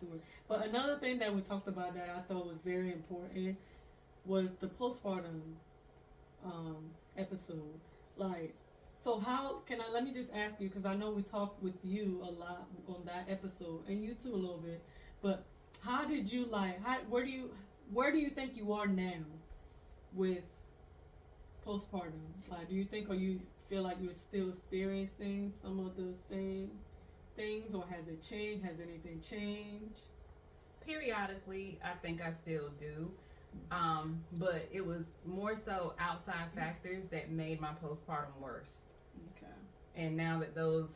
into it. But another thing that we talked about that I thought was very important was the postpartum episode. Like, so how can I? Let me just ask you because I know we talked with you a lot on that episode, and you too a little bit. But how did you like? Where do you think you are now with postpartum? Like, do you think or you feel like you're still experiencing some of the same things, or has it changed? Has anything changed? Periodically, I think I still do. But it was more so outside factors that made my postpartum worse. Okay. And now that those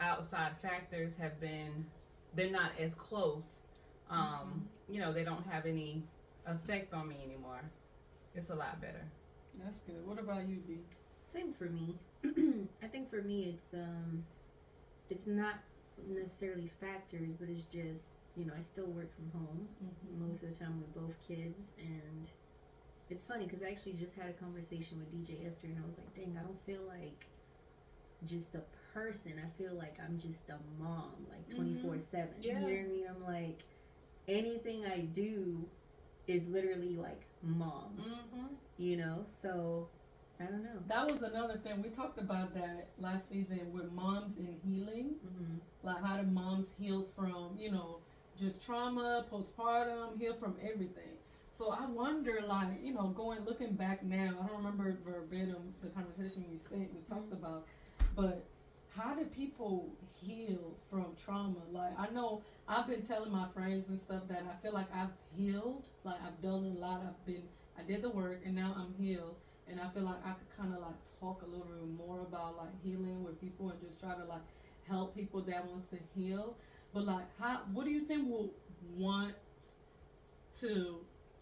outside factors they're not as close. You know, they don't have any effect on me anymore. It's a lot better. That's good. What about you, B? Same for me. I think for me it's not necessarily factors, but it's just, you know, I still work from home most of the time with both kids, and it's funny because I actually just had a conversation with DJ Esther, and I was like, dang, I don't feel like just a person. I feel like I'm just a mom, like 24/7. Yeah. You know what I mean? I'm like, anything I do is literally like mom. You know, so I don't know. That was another thing we talked about that last season with moms in healing. Like, how do moms heal from, you know, just trauma, postpartum, heal from everything. So I wonder, like, you know, looking back now, I don't remember verbatim the conversation we talked about, but how do people heal from trauma? Like, I know I've been telling my friends and stuff that I feel like I've healed, like I've done a lot, I did the work, and now I'm healed, and I feel like I could kind of like talk a little bit more about like healing with people and just try to like help people that wants to heal. But like, what do you think will want to,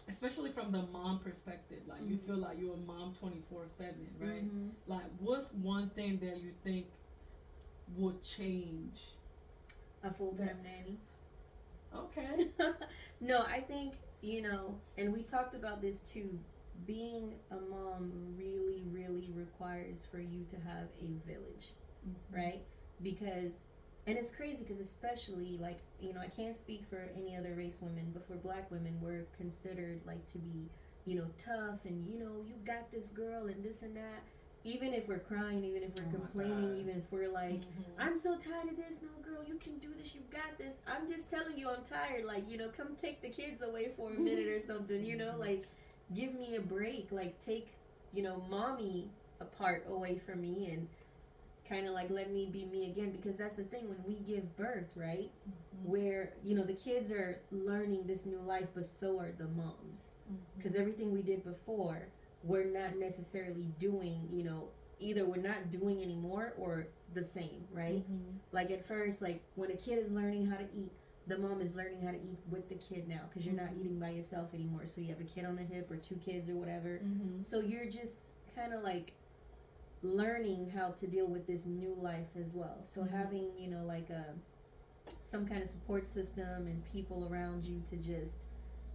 especially from the mom perspective, like you feel like you're a mom 24/7, right? Like, what's one thing that you think would change? A full-time nanny. Okay. No, I think, you know, and we talked about this too, being a mom really, really requires for you to have a village, right? Because, and it's crazy because especially, like, you know, I can't speak for any other race women, but for black women, we're considered like to be, you know, tough and, you know, you got this girl and this and that. Even if we're crying, even if we're complaining, even if we're like, I'm so tired of this, no girl, you can do this, you got this. I'm just telling you I'm tired, like, you know, come take the kids away for a minute or something, you know, like, give me a break, like, take, you know, mommy apart away from me and kind of like let me be me again, because that's the thing, when we give birth, right, where, you know, the kids are learning this new life, but so are the moms, because everything we did before, we're not necessarily doing, you know, either we're not doing anymore or the same, right? Like at first, like when a kid is learning how to eat, the mom is learning how to eat with the kid now, because you're not eating by yourself anymore. So you have a kid on the hip or two kids or whatever. So you're just kind of like learning how to deal with this new life as well. So having, you know, like some kind of support system and people around you to just,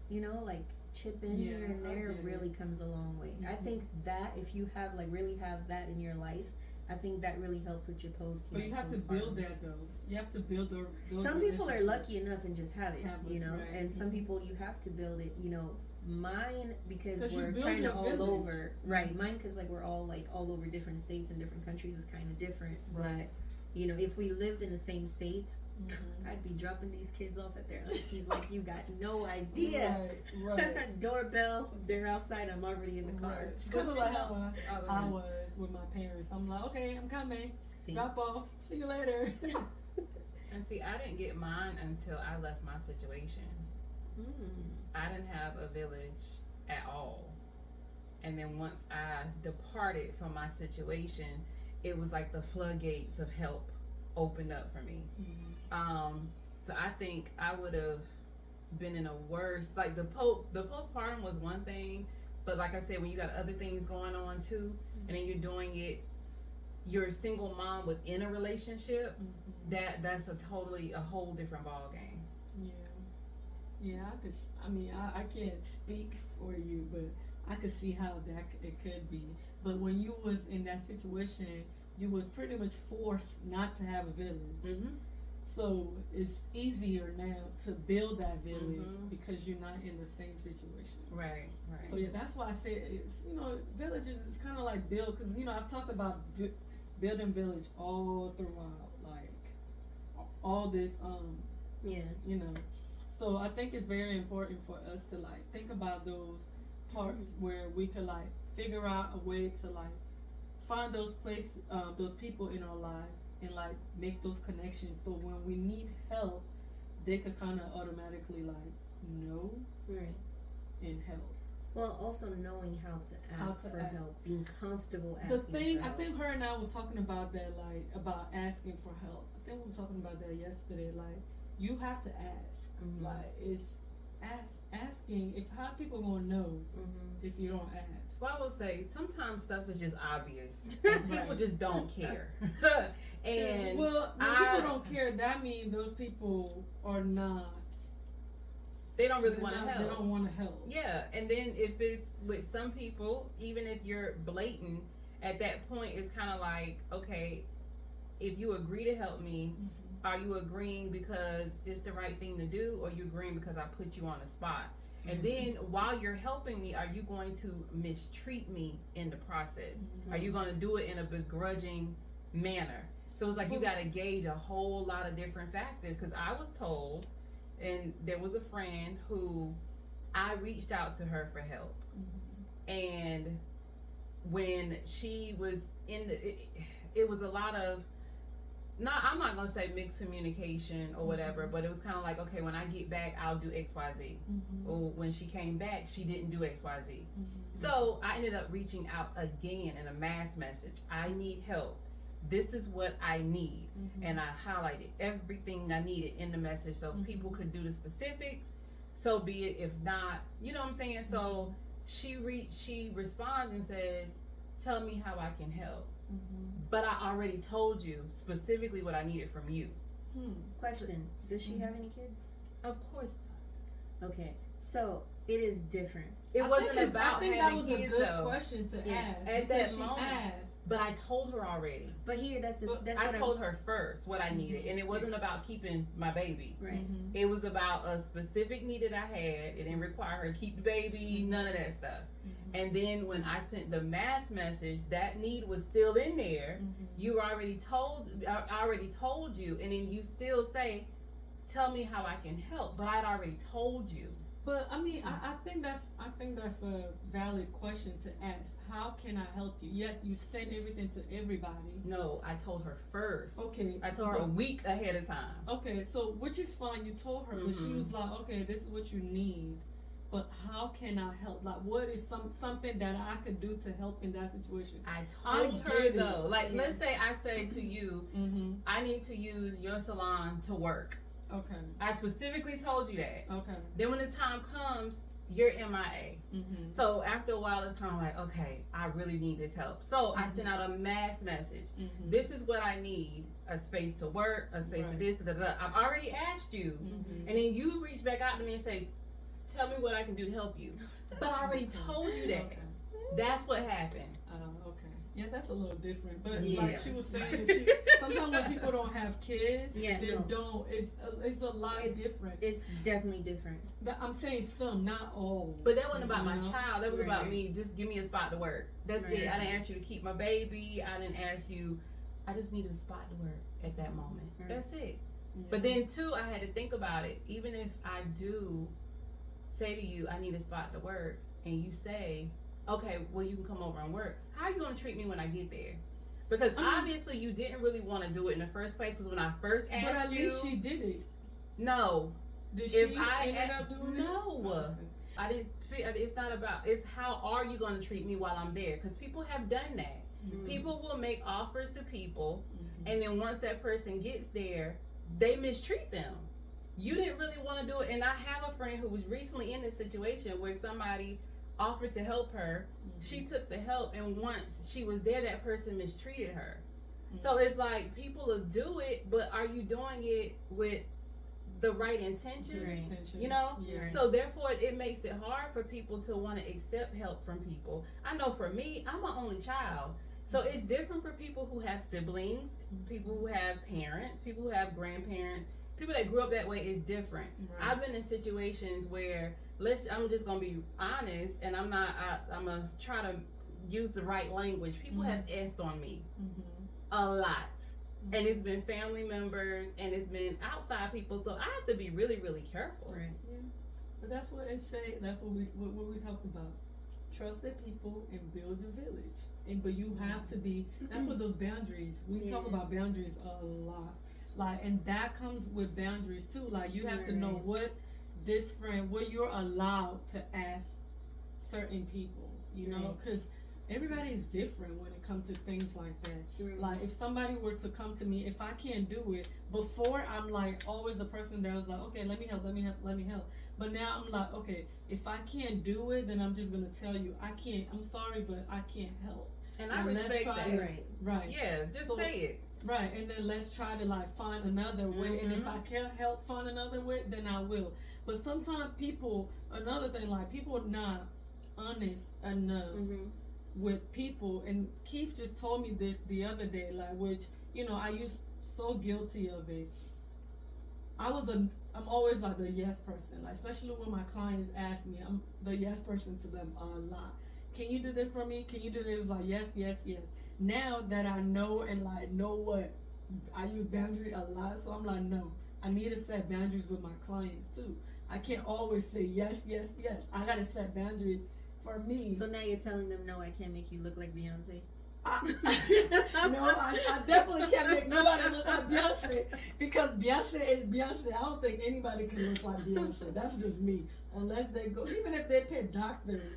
you know, like chip in here and there really comes a long way. I think that if you have like really have that in your life, I think that really helps with your post. But you have to build that though. You have to build the. Some people are lucky enough and just have it, you know, right. and some people you have to build it. You know, mine because you we're build kind your of all village. over, right? Mine because like we're all like all over different states and different countries is kind of different. But you know, if we lived in the same state, I'd be dropping these kids off at their aunties like you got no idea. Right. Doorbell, they're outside. I'm already in the car. It's kind of like how I was with my parents. I'm like, okay, I'm coming. Drop off. See you later. And see, I didn't get mine until I left my situation. I didn't have a village at all. And then once I departed from my situation, it was like the floodgates of help opened up for me. So I think I would have been in a worse, like the postpartum was one thing, but like I said, when you got other things going on too, and then you're doing it, you're a single mom within a relationship, that's a whole different ball game. I can't speak for you, but I could see how it could be. But when you was in that situation, you was pretty much forced not to have a village. So it's easier now to build that village because you're not in the same situation. Right. So yeah, that's why I say it's, villages is kind of like build, because I've talked about building village all throughout, like all this So I think it's very important for us to like think about those parts where we could like figure out a way to like find those people in our lives and like make those connections, so when we need help, they could kind of automatically like know and help. Well, also knowing how to ask for help, being comfortable asking the thing for help. I think her and I was talking about that, like about asking for help. I think we were talking about that yesterday. Like you have to ask. Like it's asking. If how people gonna know if you don't ask? Well, I will say sometimes stuff is just obvious. And people just don't care. And when people don't care, that means those people are not. They don't really want to help. They don't want to help. Yeah, and then if it's with some people, even if you're blatant, at that point it's kind of like, okay, if you agree to help me, are you agreeing because it's the right thing to do, or you agreeing because I put you on the spot? And then while you're helping me, are you going to mistreat me in the process? Are you going to do it in a begrudging manner? So it's like you got to gauge a whole lot of different factors, because I was told, and there was a friend who I reached out to her for help. And when she was in it was a lot of, I'm not going to say mixed communication or whatever, but it was kind of like, okay, when I get back, I'll do XYZ. Or when she came back, she didn't do XYZ. So I ended up reaching out again in a mass message. I need help. This is what I need. And I highlighted everything I needed in the message so people could do the specifics. So be it. If not, you know what I'm saying? So she responds and says, tell me how I can help. But I already told you specifically what I needed from you. Question: does she have any kids? Of course not. Okay, so it is different. It wasn't about having kids. I think that was kids, a good though. Question to ask. At that moment. But I told her already. But here, that's I told her first what I needed, and it wasn't about keeping my baby. Right. It was about a specific need that I had. It didn't require her to keep the baby, none of that stuff. And then when I sent the mass message, that need was still in there. You already told, I already told you, and then you still say, tell me how I can help. But I'd already told you. But I mean, I think that's a valid question to ask. How can I help you? Yes, you send everything to everybody. No, I told her first. Okay. I told her a week ahead of time. Okay, so which is fine. You told her, but she was like, okay, this is what you need. But how can I help? Like, what is something that I could do to help in that situation? I told her though. Like, let's say I say to you, I need to use your salon to work. Okay. I specifically told you that. Okay. Then when the time comes, you're MIA. So after a while, it's kind of like, okay, I really need this help. So I sent out a mass message. This is what I need: a space to work, a space to this, I've already asked you. And then you reach back out to me and say, tell me what I can do to help you. But I already told you that. Okay. That's what happened. Okay. Yeah, that's a little different. But like she was saying, sometimes when people don't have kids, don't. It's a lot different. It's definitely different. I'm saying some, not all. But that wasn't about my child. That was about me. Just give me a spot to work. That's it. I didn't ask you to keep my baby. I didn't ask you. I just needed a spot to work at that moment. That's it. Yeah. But then too, I had to think about it. Even if I do say to you, I need a spot to work, and you say, okay, well, you can come over and work. How are you going to treat me when I get there? Because obviously you didn't really want to do it in the first place. Because when I first asked you, but at least she did it. No. Did she end up doing it? No. Okay. I didn't. It's not about. It's how are you going to treat me while I'm there? Because people have done that. People will make offers to people, and then once that person gets there, they mistreat them. You didn't really want to do it. And I have a friend who was recently in this situation where somebody offered to help her. She took the help, and once she was there, that person mistreated her. So it's like people will do it, but are you doing it with the right intentions? You know? Yeah. So therefore it makes it hard for people to want to accept help from people. I know for me, I'm an only child. So it's different for people who have siblings, people who have parents, people who have grandparents. People that grew up that way is different. Right. I've been in situations where I'm just gonna be honest, and I'm gonna try to use the right language. People have S on me a lot, and it's been family members and it's been outside people. So I have to be really, really careful. Right. Yeah. But that's what it say. That's what we talked about. Trust the people and build your village. But you have to be. That's what those boundaries. We talk about boundaries a lot. Like, and that comes with boundaries too. Like, you have to know what you're allowed to ask certain people, you know, because everybody is different when it comes to things like that. Like, if somebody were to come to me, if I can't do it, before I'm like always the person that was like, okay, let me help. But now I'm like, okay, if I can't do it, then I'm just gonna tell you, I can't. I'm sorry, but I can't help. And I respect that. Right. Yeah, just say it. Right, and then let's try to like find another way. And if I can't help find another way, then I will. But sometimes another thing, like, people are not honest enough with people. And Keith just told me this the other day, like, which, you know, I used so guilty of it. I'm always like the yes person, like, especially when my clients ask me, I'm the yes person to them a lot. Can you do this for me? Can you do this? Like, yes. Now that I know and like know what, I use boundary a lot, so I'm like, no, I need to set boundaries with my clients too. I can't always say yes. I gotta set boundaries for me. So now you're telling them, no, I can't make you look like Beyonce. No, I definitely can't make nobody look like Beyonce, because Beyonce is Beyonce. I don't think anybody can look like Beyonce. That's just me. Unless they go, even if they pay doctors,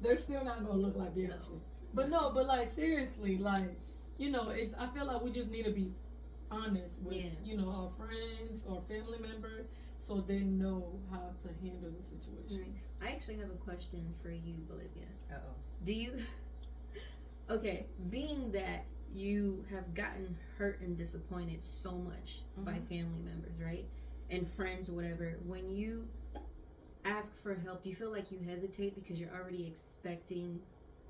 they're still not gonna look like Beyonce. But like, seriously, like, you know, I feel like we just need to be honest with, you know, our friends or family members, so they know how to handle the situation. Right. I actually have a question for you, Bolivia. Uh-oh. Do you, okay, being that you have gotten hurt and disappointed so much by family members, right, and friends or whatever, when you ask for help, do you feel like you hesitate because you're already expecting,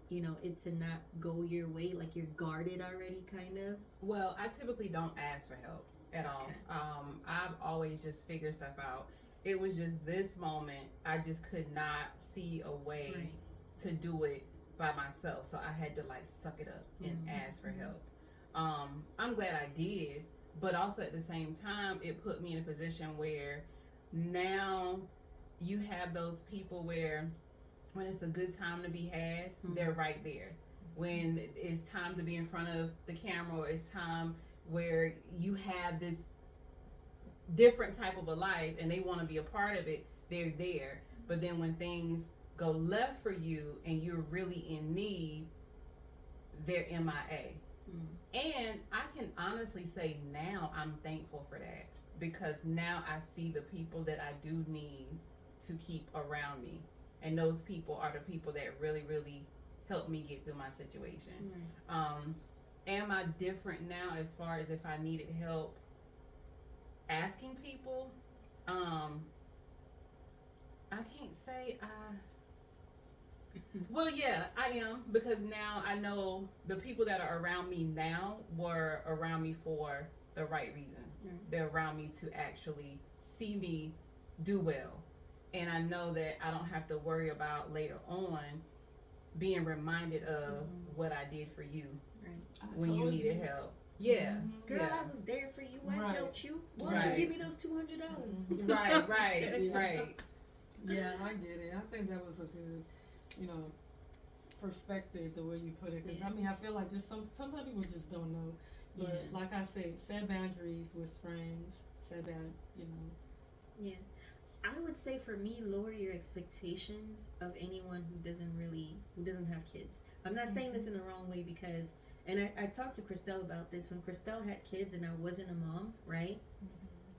you know, it to not go your way, like you're guarded already, kind of? Well, I typically don't ask for help at all. Okay. I've always just figured stuff out. It was just this moment, I just could not see a way to do it by myself, so I had to like suck it up and ask for help. I'm glad I did, but also at the same time, it put me in a position where now you have those people where when it's a good time to be had, they're right there. When it's time to be in front of the camera, or it's time where you have this different type of a life and they want to be a part of it, they're there. But then when things go left for you and you're really in need, they're MIA. And I can honestly say now I'm thankful for that, because now I see the people that I do need to keep around me. And those people are the people that really, really help me get through my situation. Am I different now as far as if I needed help asking people? I can't say well, yeah, I am, because now I know the people that are around me now were around me for the right reasons. They're around me to actually see me do well. And I know that I don't have to worry about later on being reminded of what I did for you when you needed help. Yeah. Girl, I was there for you. I helped you. Why don't you give me those $200? Right. Yeah, I get it. I think that was a good, you know, perspective, the way you put it. Because, I mean, I feel like just sometimes people just don't know. But like I say, set boundaries with friends. Set that, you know. Yeah. I would say for me, lower your expectations of anyone who doesn't have kids. I'm not saying this in the wrong way, because, and I talked to Christelle about this, when Christelle had kids and I wasn't a mom, right?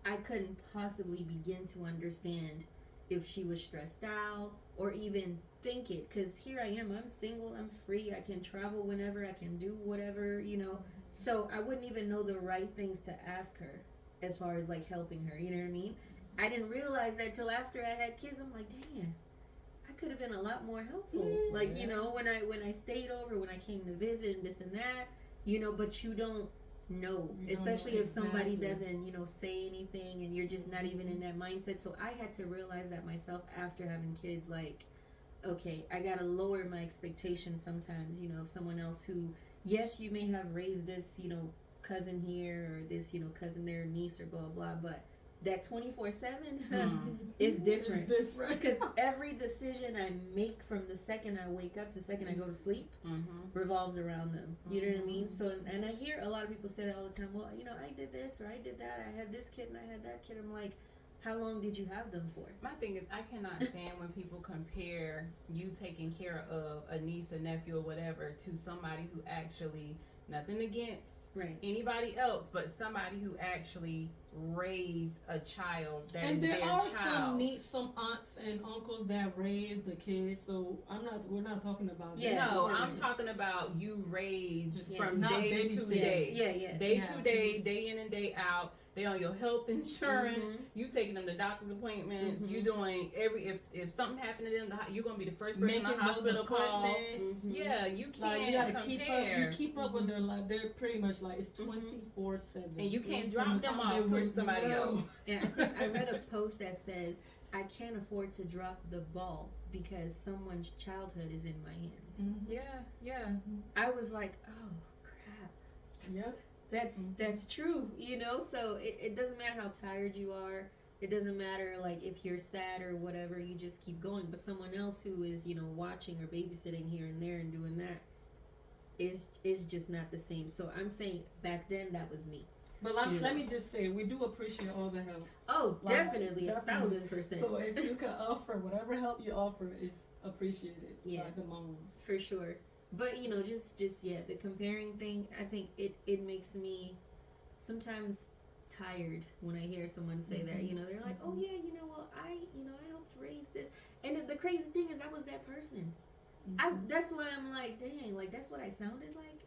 I couldn't possibly begin to understand if she was stressed out or even think it, because here I am, I'm single, I'm free, I can travel whenever, I can do whatever, you know. So I wouldn't even know the right things to ask her as far as like helping her, you know what I mean? I didn't realize that till after I had kids. I'm like, damn, I could have been a lot more helpful. Yeah. Like, you know, when I stayed over, when I came to visit and this and that, you know, but you don't know, especially if somebody doesn't, you know, say anything and you're just not even in that mindset. So I had to realize that myself after having kids, like, okay, I gotta lower my expectations sometimes, you know, of someone else who, yes, you may have raised this, you know, cousin here or this, you know, cousin there, niece or blah, blah, but that 24/7 is different. It's different. Because every decision I make from the second I wake up to the second I go to sleep revolves around them. You know what I mean? So, and I hear a lot of people say that all the time. Well, you know, I did this or I did that. I had this kid and I had that kid. I'm like, how long did you have them for? My thing is, I cannot stand when people compare you taking care of a niece, a nephew, or whatever to somebody who actually, nothing against anybody else, but somebody who actually raised a child that is their child. And there are some aunts and uncles that raise the kids, so we're not talking about that. No, I'm talking about you raised from day to day. Day to day, day in and day out. They on your health insurance. You taking them to doctor's appointments. You doing if something happened to them, you're gonna be the first person in the hospital call. Yeah, you can't like, you gotta compare. keep up with their life. They're pretty much like it's 24/7, and you can't drop them off to somebody else. And I read a post that says, "I can't afford to drop the ball because someone's childhood is in my hands." Yeah. I was like, oh crap. Yep. That's true, you know. So it doesn't matter how tired you are. It doesn't matter like if you're sad or whatever. You just keep going. But someone else who is, you know, watching or babysitting here and there and doing that is just not the same. So I'm saying back then that was me. But let me just say, we do appreciate all the help. Oh, definitely, 1,000%. So if you can offer whatever help you offer is appreciated by the moms. For sure. But, you know, just the comparing thing, I think it makes me sometimes tired when I hear someone say that, you know, they're like, oh yeah, you know, well, I helped raise this. And the crazy thing is I was that person. That's why I'm like, dang, like that's what I sounded like.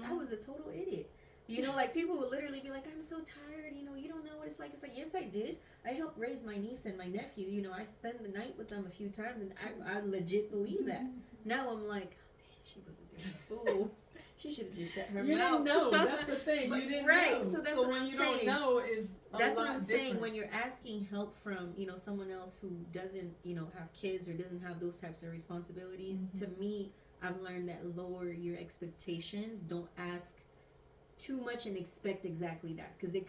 I was a total idiot. You know, like people would literally be like, I'm so tired, you know, you don't know what it's like. It's like, yes, I did. I helped raise my niece and my nephew. You know, I spent the night with them a few times and I legit believe that. Now I'm like, she was a damn fool. She should have just shut her mouth. You didn't know. That's the thing. You didn't know. So that's what I'm saying. When you don't know is that's what I'm different. saying. When you're asking help from, you know, someone else who doesn't, you know, have kids or doesn't have those types of responsibilities, to me, I've learned that lower your expectations. Don't ask too much and expect exactly that, because they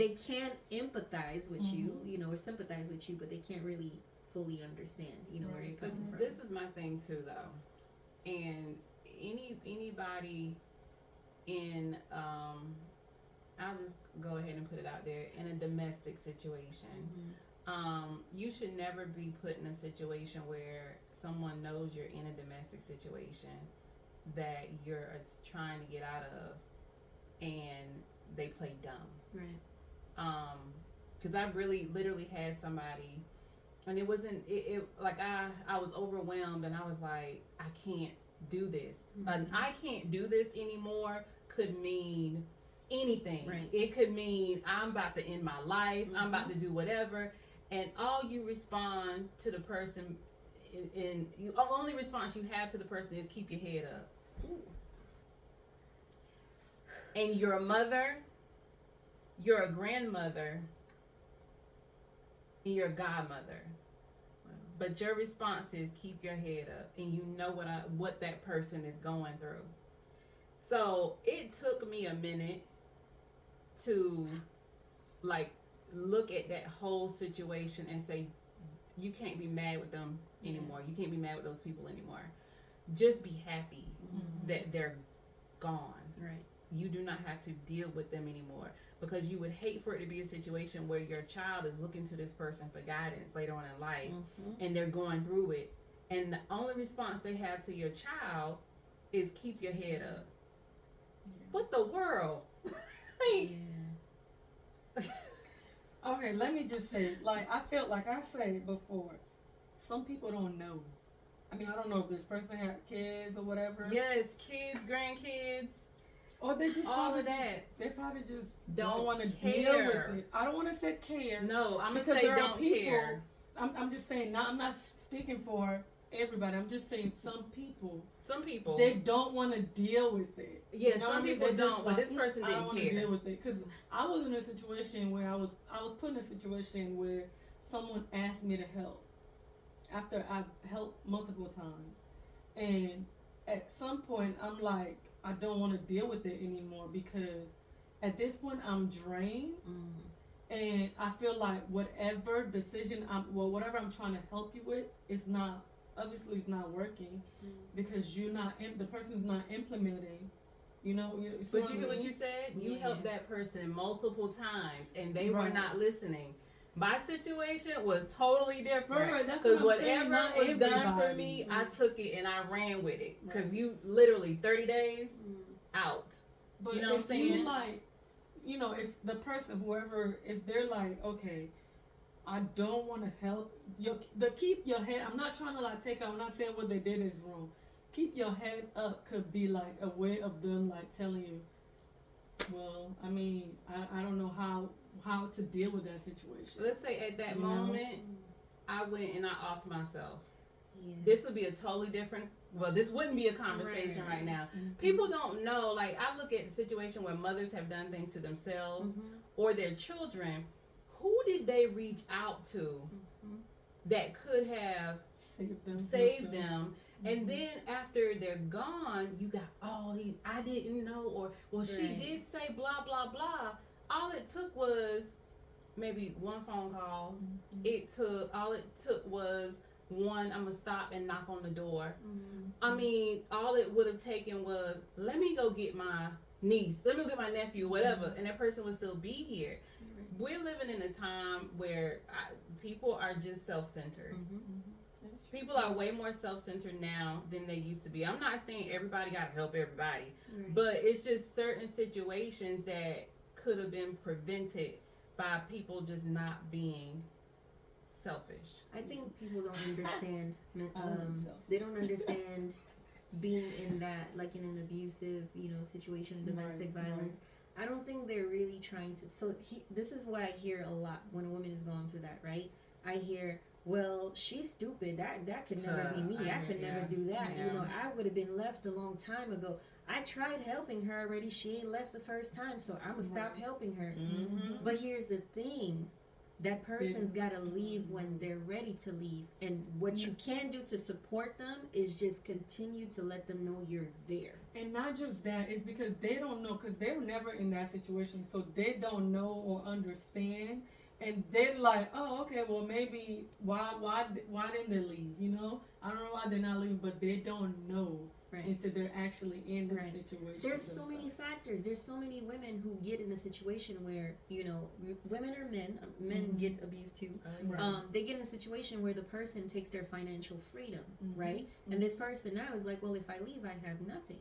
can't empathize with you, you know, or sympathize with you, but they can't really fully understand, you know, where you're coming from. This is my thing too, though. And anybody in I'll just go ahead and put it out there, in a domestic situation, you should never be put in a situation where someone knows you're in a domestic situation that you're trying to get out of and they play dumb. Because I really literally had somebody, and it wasn't like I was overwhelmed and I was like, I can't do this. I can't do this anymore could mean anything. It could mean I'm about to end my life, I'm about to do whatever, and all you respond to the person only response you have to the person is keep your head up. And you're a mother, you're a grandmother, and you're a godmother. But your response is keep your head up, and you know what that person is going through. So it took me a minute to like look at that whole situation and say, you can't be mad with them anymore. You can't be mad with those people anymore. Just be happy that they're gone. You do not have to deal with them anymore, because you would hate for it to be a situation where your child is looking to this person for guidance later on in life, and they're going through it, and the only response they have to your child is keep your head up. What the world? Okay, let me just say, like, I felt like I said before, some people don't know. I mean, I don't know if this person had kids or whatever. Yes, kids, grandkids. Or they just all of that. They probably just don't want to care. deal with it. I don't want to say care. No, I'm going to say don't care. I'm just saying. I'm not speaking for everybody. I'm just saying some people they don't want to deal with it. Yeah, you know some people don't. But this person I don't didn't want care. to deal with it because I was in a situation where I was put in a situation where someone asked me to help after I've helped multiple times, and at some point I'm like, I don't want to deal with it anymore because at this point I'm drained. And I feel like whatever decision whatever I'm trying to help you with is not, obviously it's not working because the person's not implementing, you know. But you hear what you said? You helped that person multiple times and they were not listening. My situation was totally different because whatever was done for me, I took it and I ran with it because you literally 30 days out. But you know what I'm saying? You like, you know, if the person, whoever, if they're like, okay, I don't want to help, keep your head, I'm not trying to like I'm not saying what they did is wrong. Keep your head up could be like a way of them like telling you, well, I mean, I don't know how to deal with that situation. Let's say at that moment, I went and I offed myself. Yeah. This would be a totally different, this wouldn't be a conversation right now. People don't know, like I look at the situation where mothers have done things to themselves or their children. Who did they reach out to that could have saved them? And then after they're gone, you got all these, I didn't know, or, well, she did say blah, blah, blah. All it took was maybe one phone call. All it took was one, I'm going to stop and knock on the door. I mean, all it would have taken was, let me go get my niece, let me go get my nephew, whatever, and that person would still be here. We're living in a time where people are just self-centered. People are way more self-centered now than they used to be. I'm not saying everybody got to help everybody, but it's just certain situations that could have been prevented by people just not being selfish. I think people don't understand. They don't understand being in that, like in an abusive, situation, domestic violence. I don't think they're really trying to. So this is what I hear a lot when a woman is going through that, right? I hear, well, she's stupid. That could never be me. I could never do that. Yeah. I would have been left a long time ago. I tried helping her already. She ain't left the first time, so I'm going to stop helping her. But here's the thing. That person's got to leave when they're ready to leave. And what you can do to support them is just continue to let them know you're there. And not just that, it's because they don't know, because they're never in that situation, so they don't know or understand. And they're like, oh, okay, well, maybe, why didn't they leave, I don't know why they're not leaving, but they don't know until they're actually in the situation. There's so many factors. There's so many women who get in a situation where, women or men get abused too. They get in a situation where the person takes their financial freedom, right? And this person now is like, well, if I leave, I have nothing,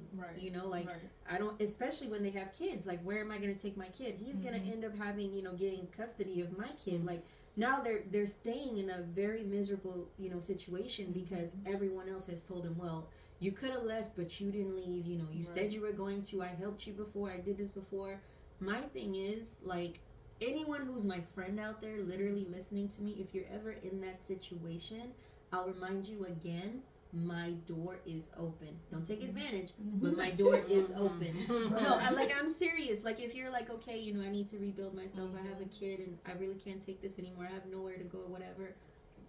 I don't, especially when they have kids, like, where am I going to take my kid? He's going to end up having, getting custody of my kid. Like, now they're staying in a very miserable, situation because everyone else has told them, well, you could have left, but you didn't leave. You said you were going to. I helped you before. I did this before. My thing is, like, anyone who's my friend out there literally listening to me, if you're ever in that situation, I'll remind you again, my door is open. Don't take advantage, but my door is open. No, I'm serious. Like, if you're like, okay, I need to rebuild myself. I have a kid and I really can't take this anymore. I have nowhere to go or whatever.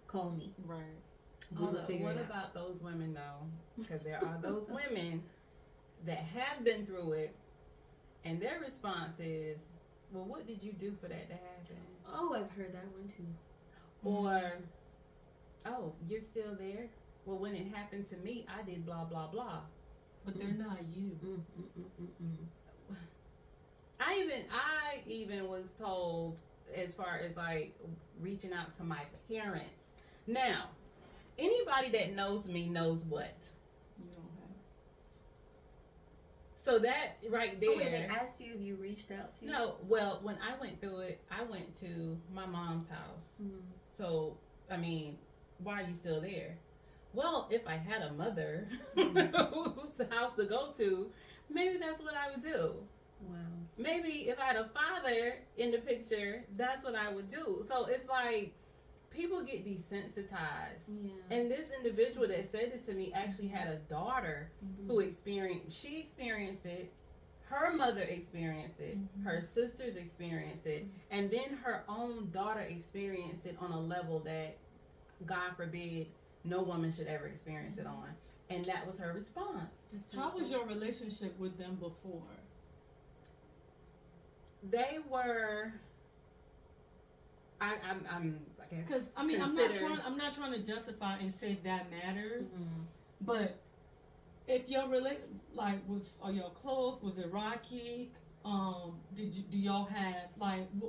Call me. What about those women though? Because there are those women that have been through it, and their response is, "Well, what did you do for that to happen?" Oh, I've heard that one too. Or, "Oh, you're still there? Well, when it happened to me, I did blah blah blah." But they're not you. I even was told, as far as like reaching out to my parents. Now, anybody that knows me knows what. You don't have. So that right there. Oh, wait, they asked you if you reached out to? No, well, when I went through it, I went to my mom's house. So, I mean, why are you still there? Well, if I had a mother whose house to go to, maybe that's what I would do. Wow. Maybe if I had a father in the picture, that's what I would do. So it's like, people get desensitized. Yeah. And this individual that said this to me actually had a daughter who experienced it. Her mother experienced it. Her sisters experienced it. And then her own daughter experienced it on a level that, God forbid, no woman should ever experience it on. And that was her response. How was your relationship with them before? They were... I guess, because I'm not trying to justify and say that matters, but if your are y'all close? Was it rocky? Do y'all have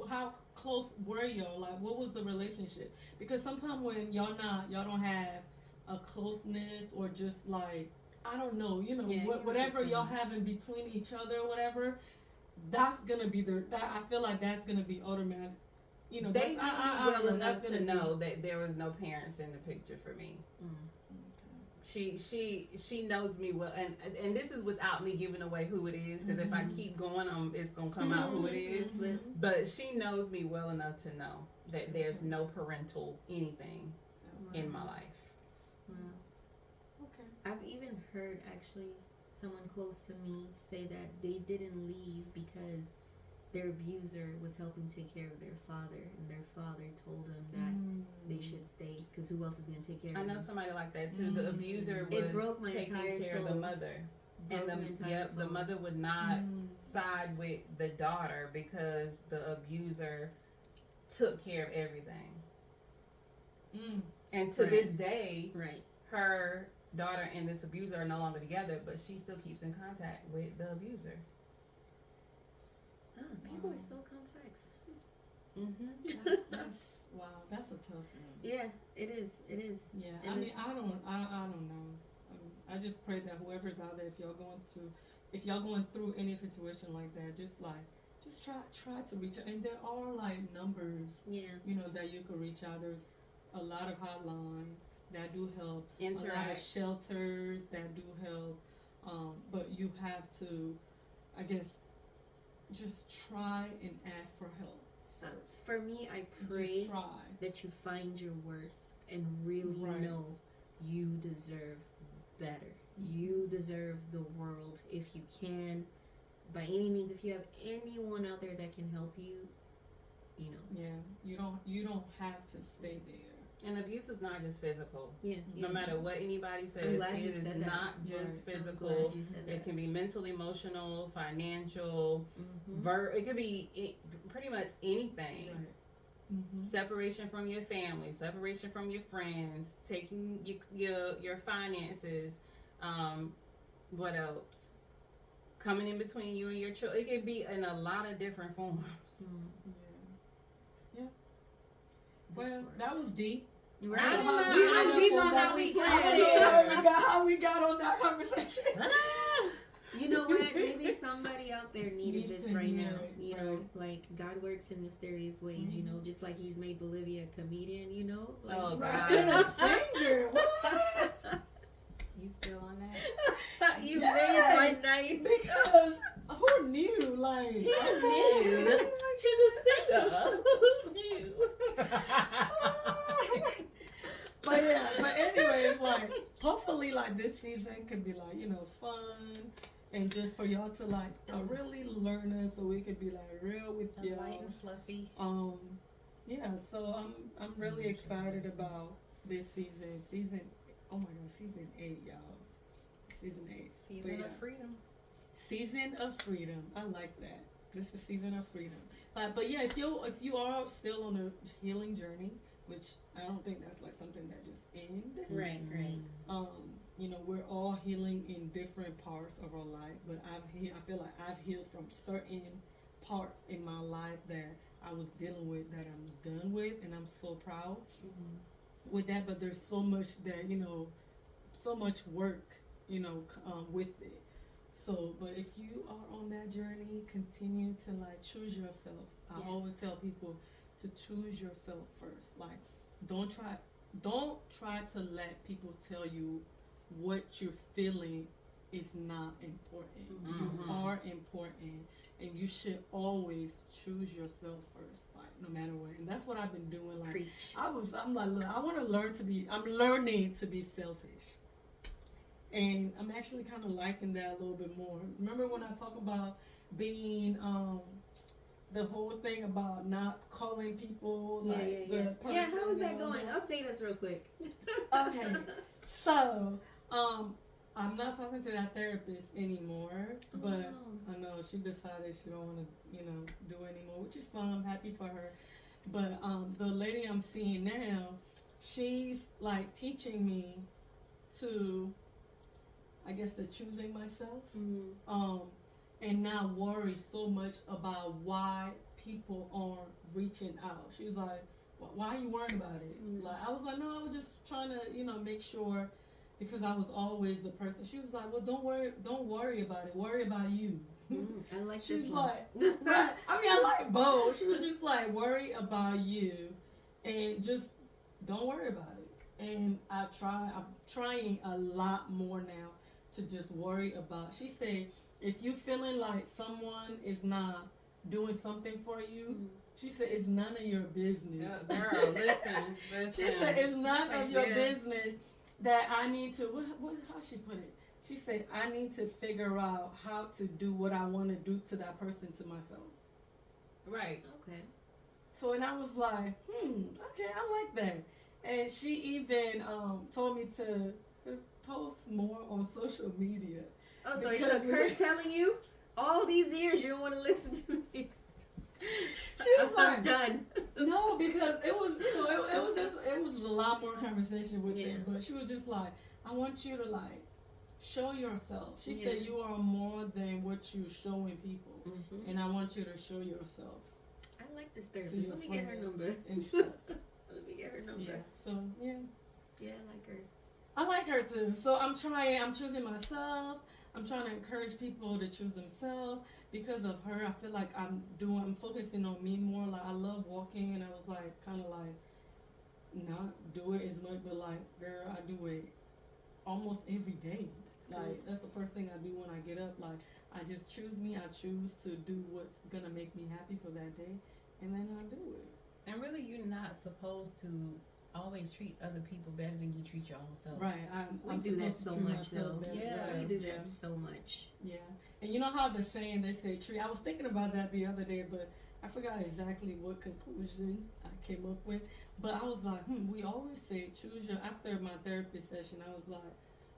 how close were y'all? Like, what was the relationship? Because sometimes when y'all don't have a closeness, or just like, I don't know, whatever y'all have in between each other or whatever, that's gonna be I feel like that's gonna be automatic. They knew me well enough to know that there was no parents in the picture for me. She knows me well, and this is without me giving away who it is, because if I keep going, it's gonna come out who it is. But she knows me well enough to know that there's no parental anything in my life. Okay. I've even heard actually someone close to me say that they didn't leave because their abuser was helping take care of their father, and their father told them that they should stay, because who else is going to take care of them? I know somebody like that too. The abuser was taking care of the mother, and the mother would not side with the daughter because the abuser took care of everything. And to this day, her daughter and this abuser are no longer together, but she still keeps in contact with the abuser. People are so complex. That's wow. That's a tough one. Yeah, it is. It is. Yeah, and I don't know. I just pray that whoever's out there, if y'all going through any situation like that, just try to reach out. And there are numbers. Yeah. That you can reach out. There's a lot of hotlines that do help. A lot of shelters that do help. But you have to, I guess, just try and ask for help first. For me, I pray that you find your worth and really know you deserve better. You deserve the world. If you can, by any means, if you have anyone out there that can help you, Yeah, you don't have to stay there. And abuse is not just physical. No matter what anybody says, it is not just physical. It can be mental, emotional, financial. It could be pretty much anything. Separation from your family, separation from your friends, taking your finances. What else? Coming in between you and your children. It could be in a lot of different forms. Well, that was deep. Right. I'm deep on how we got there. How we got on that conversation. You know what? Maybe somebody out there needed this right now. Like, God works in mysterious ways. Just like He's made Bolivia a comedian. God. And a singer. You still on that? You made my night. Because who knew? Who knew? She's a singer. Who knew? But anyways, hopefully, this season could be fun, and just for y'all to really learn us, so we could be real with y'all, light and fluffy. So I'm really excited about this season. Season 8, y'all. Season 8. Season of freedom. Season of freedom. I like that. This is season of freedom. But yeah, if you are still on a healing journey, which I don't think that's something that just ends. Right. We're all healing in different parts of our life, but I feel like I've healed from certain parts in my life that I was dealing with, that I'm done with, and I'm so proud with that. But there's so much that so much work with it. So, but if you are on that journey, continue to choose yourself. I always tell people to choose yourself first. Don't try to let people tell you what you're feeling is not important. You are important, and you should always choose yourself first. no matter what. And that's what I've been doing. Like, Preach. I'm like, look, I want to learn to be. I'm learning to be selfish, and I'm actually kind of liking that a little bit more. Remember when I talk about being the whole thing about not calling people like the person. Yeah, how is that and all going? Update us real quick. Okay, so I'm not talking to that therapist anymore, but I know she decided she don't want to, do it anymore, which is fine. I'm happy for her. But the lady I'm seeing now, she's like teaching me to, I guess, the choosing myself, and not worry so much about why people aren't reaching out. She was like, why are you worrying about it? Like, I was like, no, I was just trying to, make sure, because I was always the person. She was like, well, don't worry about it. Worry about you. I like She's this one. like, I like both. She was just like, worry about you, and just don't worry about it. And I'm trying a lot more now to just worry about. She said, if you feeling like someone is not doing something for you, she said it's none of your business. Girl, listen. She said it's none of your business that I need to. How she put it? She said I need to figure out how to do what I want to do to that person, to myself. Right. Okay. So, and I was like, okay, I like that. And she even told me to post more on social media. Oh, so it took her telling you all these years you don't want to listen to me. She was like, I'm done. No, because it was, it was a lot more conversation with it. But she was just like, I want you to like show yourself. She said you are more than what you showing people, and I want you to show yourself. I like this therapist. Let me get her number. Let me get her number. Yeah. So yeah. Yeah, I like her. I like her too. So I'm choosing myself. I'm trying to encourage people to choose themselves. Because of her, I feel like I'm focusing on me more. Like, I love walking, and I was like, kind of like, not do it as much, but like, girl, I do it almost every day. Like, that's the first thing I do when I get up. Like, I just choose me. I choose to do what's gonna make me happy for that day, and then I do it. And really, you're not supposed to always treat other people better than you treat your own self. Right. We do that so much, though. Yeah. We do that so much. Yeah. And you know how the saying, they say treat. I was thinking about that the other day, but I forgot exactly what conclusion I came up with. But I was like, we always say after my therapist session, I was like,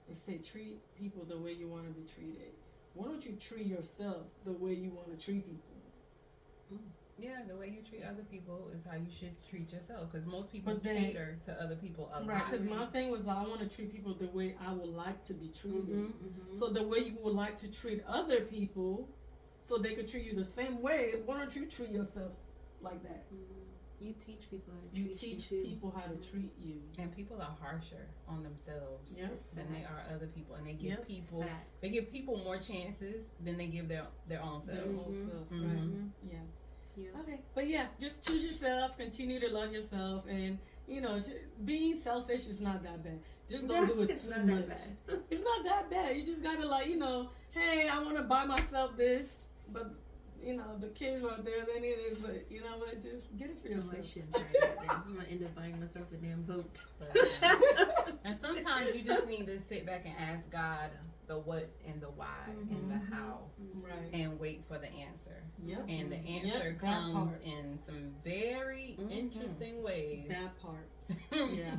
they say treat people the way you want to be treated. Why don't you treat yourself the way you want to treat people? Yeah, the way you treat other people is how you should treat yourself. Because most people cater to other people a lot. Right, because my thing was I want to treat people the way I would like to be treated. So the way you would like to treat other people, so they could treat you the same way, why don't you treat yourself like that? You teach people how to treat you. You teach people how to treat you. And people are harsher on themselves than they are other people. And they give people more chances than they give their own selves. Right. Yeah. Okay, but yeah, just choose yourself, continue to love yourself, and being selfish is not that bad. Just don't do it too much. That bad. It's not that bad. You just gotta hey, I want to buy myself this, but the kids aren't there, they need it, but what, just get it for yourself. I shouldn't try that then. I'm gonna end up buying myself a damn boat. And sometimes you just need to sit back and ask God the what and the why and the how, and wait for the answer. Yep. And the answer comes in some very interesting ways. That part. Yeah.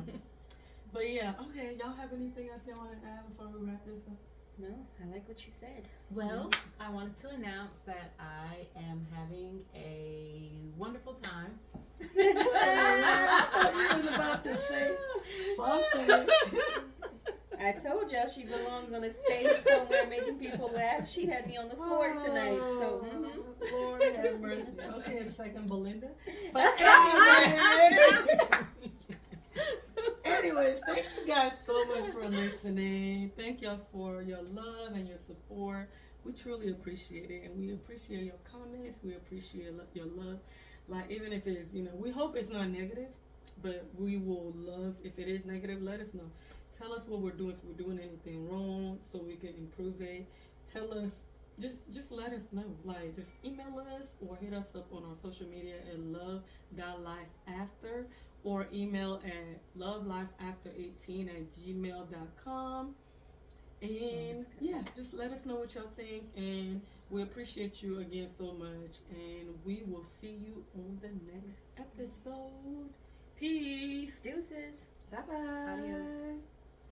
But yeah, okay, y'all have anything else y'all want to add before we wrap this up? No, I like what you said. Well, I wanted to announce that I am having a wonderful time. I thought she was about to say something. I told y'all she belongs on a stage somewhere making people laugh. She had me on the floor tonight, so. Lord have mercy. Okay, a second, Belinda. But anyways, thank you guys so much for listening. Thank y'all for your love and your support. We truly appreciate it, and we appreciate your comments. We appreciate your love. Like, even if it's, we hope it's not negative, but we will love, if it is negative, let us know. Tell us what we're doing, if we're doing anything wrong, so we can improve it. Tell us just let us know. Like, just email us or hit us up on our social media at love.lifeafter, or email at lovelifeafter18@gmail.com. And yeah, just let us know what y'all think, and we appreciate you again so much, and we will see you on the next episode. Peace. Deuces. Bye bye.